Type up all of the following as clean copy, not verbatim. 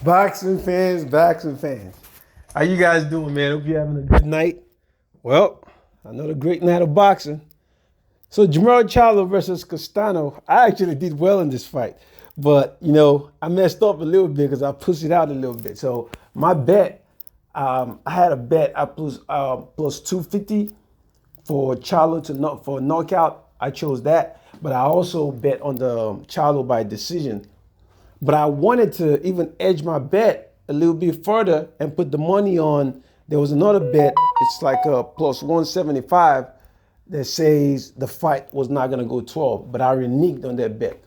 Boxing fans. How you guys doing, man? Hope you're having a good night. Well, another great night of boxing. So Jermell Charlo versus Castano. I actually did well in this fight, but I messed up a little bit because I pushed it out a little bit. So my bet, I had a bet I plus 250 for Charlo to not for a knockout. I chose that, but I also bet on the Charlo by decision. But I wanted to even edge my bet a little bit further and put the money on. There was another bet. It's like a plus 175 that says the fight was not going to go 12. But I reneged on that bet.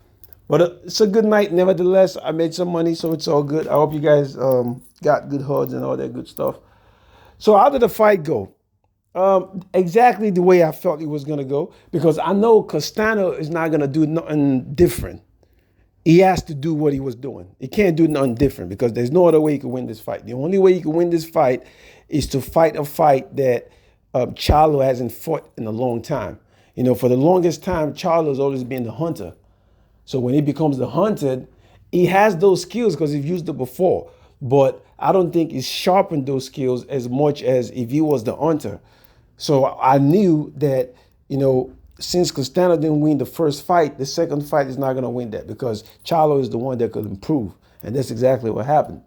But it's a good night. Nevertheless, I made some money, so it's all good. I hope you guys got good hugs and all that good stuff. So how did the fight go? Exactly the way I felt it was going to go, because I know Castano is not going to do nothing different. He has to do what he was doing. He can't do nothing different because there's no other way he can win this fight. The only way he can win this fight is to fight a fight that Charlo hasn't fought in a long time. For the longest time, Charlo's always been the hunter. So when he becomes the hunted, he has those skills because he's used it before. But I don't think he's sharpened those skills as much as if he was the hunter. So I knew that, since Castano didn't win the first fight, the second fight is not going to win that because Charlo is the one that could improve. And that's exactly what happened.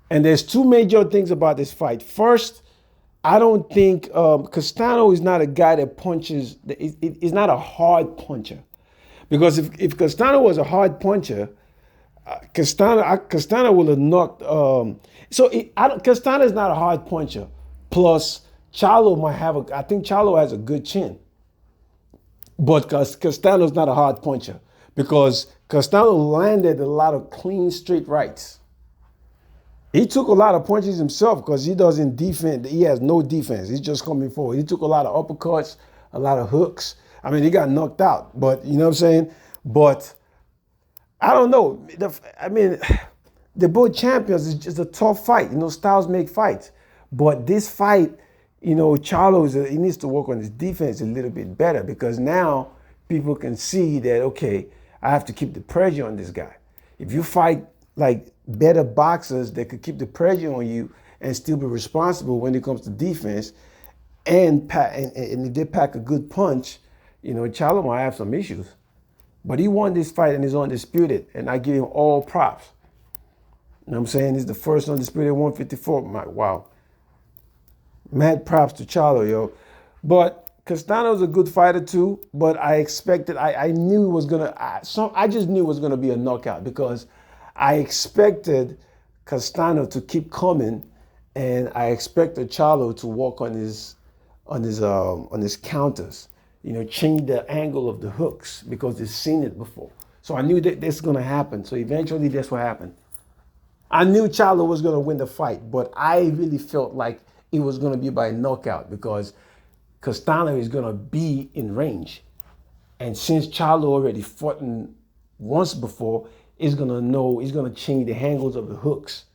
And there's two major things about this fight. First, I don't think Castano is not a guy that punches. He's not a hard puncher. Because if Castano was a hard puncher, Castano would have knocked. Castano is not a hard puncher. Plus, Charlo might have I think Charlo has a good chin. But Castano's not a hard puncher because Castano landed a lot of clean, straight rights. He took a lot of punches himself because he doesn't defend. He has no defense. He's just coming forward. He took a lot of uppercuts, a lot of hooks. I mean, he got knocked out, but you know what I'm saying? But I don't know. They're both champions. It's just a tough fight. Styles make fights. But this fight, Charlo he needs to work on his defense a little bit better because now people can see that, okay, I have to keep the pressure on this guy. If you fight like better boxers that could keep the pressure on you and still be responsible when it comes to defense, and if they pack a good punch, Charlo might have some issues. But he won this fight and is undisputed, and I give him all props. You know what I'm saying? He's the first undisputed 154. Wow. Mad props to Charlo, yo. But Castano's a good fighter too, but I expected, I knew it was gonna, I just knew it was gonna be a knockout because I expected Castano to keep coming and I expected Charlo to work on his counters, change the angle of the hooks because they've seen it before. So I knew that this was gonna happen. So eventually that's what happened. I knew Charlo was gonna win the fight, but I really felt like it was going to be by knockout because Castano is going to be in range. And since Charlo already fought once before, he's going to change the angles of the hooks.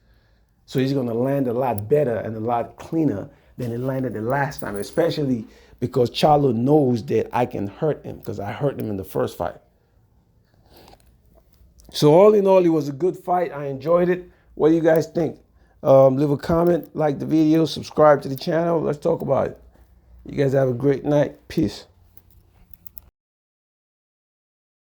So he's going to land a lot better and a lot cleaner than he landed the last time, especially because Charlo knows that I can hurt him because I hurt him in the first fight. So all in all, it was a good fight. I enjoyed it. What do you guys think? Leave a comment, like the video, subscribe to the channel. Let's talk about it. You guys have a great night. Peace.